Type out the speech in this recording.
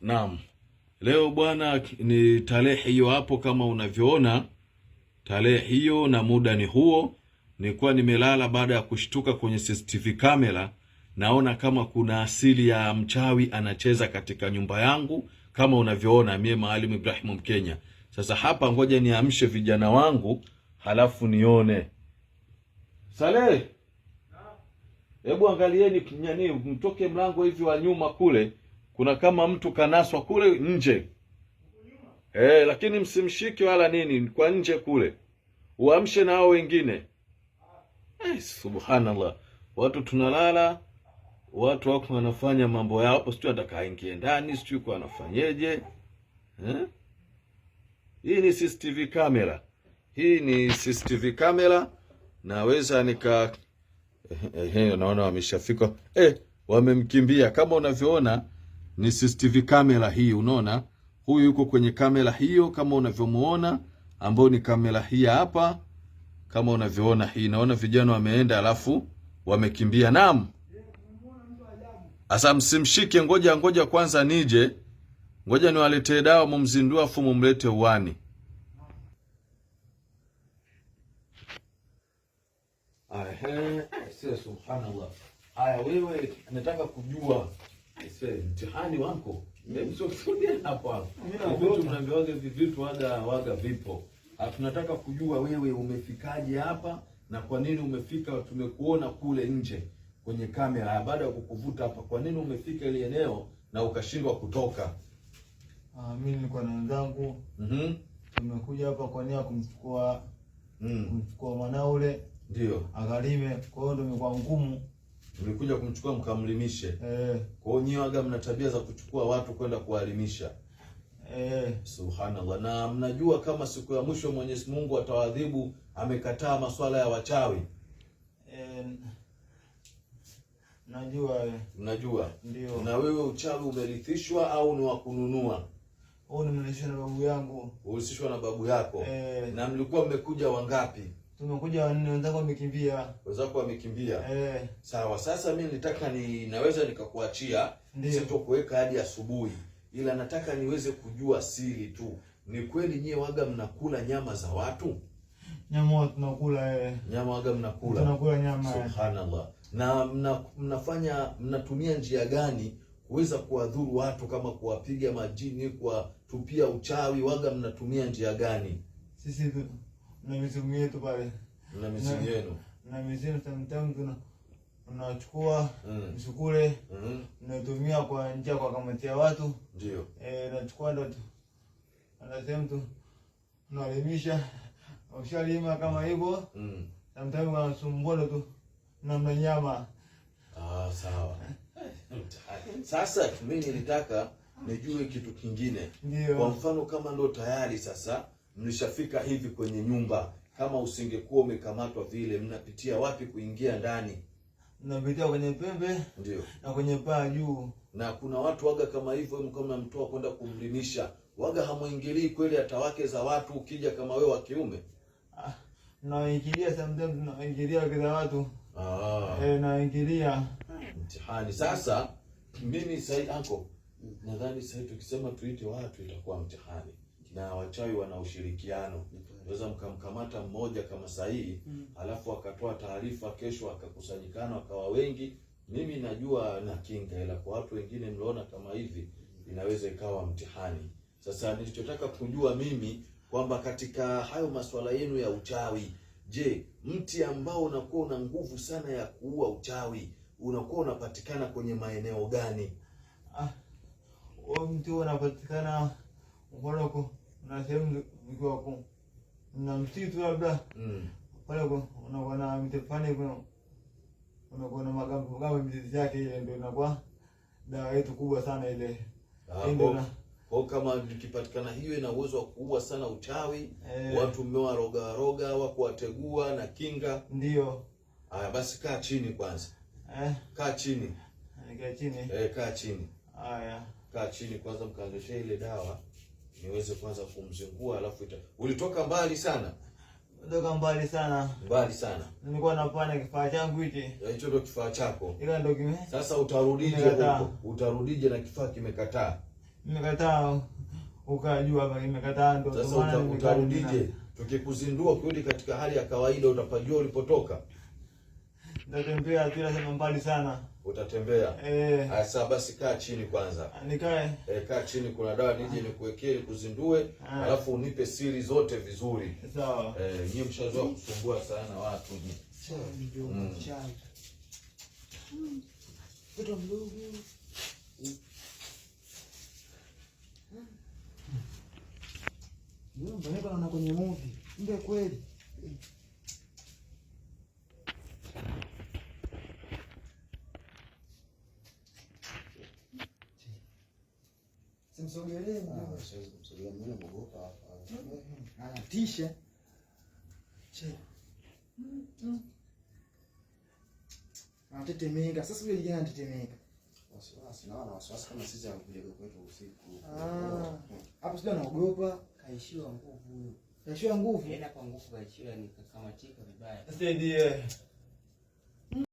Naam. Leo bwana ni tarehe hiyo hapo kama unavyoona. Tarehe hiyo na muda ni huo. Nilikuwa nimelala baada ya kushtuka kwenye CCTV camera. Naona kama kuna asili ya mchawi anacheza katika nyumba yangu. Kama unavyoona mie Maalim Ibrahim Mkenya. Sasa hapa ngoja niamshe vijana wangu. Halafu nione. Saleh. Hebu angalieni nyani mtoke mlango hivi wa nyuma kule. Kuna kama mtu kanaswa kule nje. Lakini msimshike wala nini, kwa nje kule. Uamshe na hao wengine. Subhanallah. Watu tunalala, watu wako wanafanya mambo yao hapo, sio atakaingie ndani, sio kwa anafanyeje. Hii ni CCTV camera. Hii ni CCTV camera. Naweza nika naona wameshafika. Wamemkimbia kama unavyoona. Ni CCTV camera hii, unaona? Huyu yuko kwenye kamera hiyo kama unavyomuona, ambao ni kamera hii hapa. Kama unavyoona hii, naona vijana wameenda alafu wamekimbia. Naam. Asa msimshike, ngoja kwanza nije. Ngoja niwaletee dawa mumzindua afu mumlete uwani. Subhanallah. Haya wewe nataka kujua mtihani wako. Sio kusudia hapa. Vitu mnaambiwaga vitu waga vipo. Tunataka kujua wewe umefikaje hapa na kwa nini umefika. Tumekuona kule nje kwenye kamera baada ya kukuvuta hapa. Kwa nini umefika ile eneo na ukashindwa kutoka? Mimi nilikuwa na wenzangu. Tumekuja hapa kwa nia kumchukua mwanao ule. Ndio. Akalime, kwa hiyo ndio imekuwa ngumu. Mlikuja kumchukua mkamlimishe. Kwa hiyo nyinyi waga mna tabia za kuchukua watu kwenda kuwalimisha. Subhanallah. Na mnajua kama siku ya mwisho Mwenyezi Mungu atawadhibu, amekataa masuala ya wachawi. Najua. Mnajua? Ndio. Na wewe uchawi umerithishwa au ni wa kununua? Nimelishwa na babu yangu. Ulisishwa na babu yako? Na mlikuwa mmekuja wangapi? Tumekuja 4, wenzangu wamekimbia. Wenzako wamekimbia? Sawa, sasa mimi nitaka naweza nikakuachia, sitokuweka hadi asubuhi. Ila nataka niweze kujua siri tu. Ni kweli nyie waga mnakula nyama za watu? Nyama tunakula. Nyama waga mnakula? Tunakula nyama. Subhanallah. Na mnatumia njia gani kuweza kuwadhuru watu, kama kuwapiga majini, kuwatupia uchawi? Waga mnatumia njia gani? Sisi na mizimu yetu pale. Na mizimu yenu? Na mizimu sometimes tunachukua msukule, tunatumia kwa njia kwa kamatia watu. Ndio. Nachukua ndo anasema tu tunalimisha. Ushalima kama hivyo. Sometimes wanasumbua tu na mnyama. Sawa. Sasa mimi nilitaka nijue kitu kingine. Ndio. Kwa mfano kama ndo tayari sasa mlishafika hivi kwenye nyumba, kama usingekuwa umekamatwa vile, mnapitia wapi kuingia ndani? Mnapitia kwenye pembe. Ndio. Na kwenye paa juu. Na kuna watu waga kama hivyo, kama mnamtoa kwenda kumlimisha, waga hamuingilii kweli hata wake za watu ukija kama wewe wa kiume? Naingilia sometimes, naingilia wake za watu. Naingilia. Mtihani. Sasa mimi sasa nadhani sasa tukisema tuite watu itakuwa mtihani. Na wachawi wana ushirikiano. Unaweza mkamkamata mmoja kama sahihi, alafu akatoa taarifa, kesho akakusanyikana wakawa wengi. Mimi najua na kinga, ila kwa watu wengine mliona kama hivi inaweza ikawa mtihani. Sasa nilichotaka kujua mimi kwamba katika hayo masuala yenu ya uchawi, je, mti ambao unakuwa una nguvu sana ya kuua uchawi unakuwa unapatikana kwenye maeneo gani? Mti unapatikana mkoloko na sehemu mkiwa na msitu labda. Pale unakuwa na mtefani, unakuwa na magambo kama mizizi yake, ile ndio inakuwa dawa yetu kubwa sana ile. Kwa kama ikipatikana hiyo ina uwezo wa kuua sana uchawi. Watu mmewa roga wako wategua na kinga. Ndio. Haya basi kaa chini kwanza. Kaa chini. Kaa chini. Kaa chini. Haya. Kaa chini kwanza, mkaanzishe ile dawa niweze kwanza kumzingua, alafu ulitoka mbali sana? Kutoka mbali sana. Mbali sana. Nilikuwa napana kifaa changu hiki. Hicho ndio kifaa chako. Ila ndio Sasa utarudije huko? Utarudije na kifaa kimekataa? nimekataa ukajua hapa, nimekataa ndo sasa utarudije? Tukikuzindua kurudi katika hali ya kawaida utapajua ulipotoka? Nitatembea bila sema mbali sana. Utatembea? Sasa basi kaa chini kwanza. Nikae? Kaa chini, kuna dawa nije nikuwekee nikuzindue, alafu unipe siri zote vizuri. Sawa. Nyie mshazoea kusumbua sana watu nyie. Sawa. Mtoto mdogo. Mbona naona kwenye movie? Ndio kweli. Simsogelee mdogo. Simsogelee mimi mwogopa hapa. Anatisha. Che. Anatetemeka. Sasa yule kijana anatetemeka. Wasiwasi, naona wasiwasi kama sisi anakuja kwetu usiku. Hapo sio anaogopa, kaishiwa nguvu huyo. Kaishiwa nguvu. Yeye kwa nguvu kaishiwa ni kakamatika vibaya. Sasa ndiye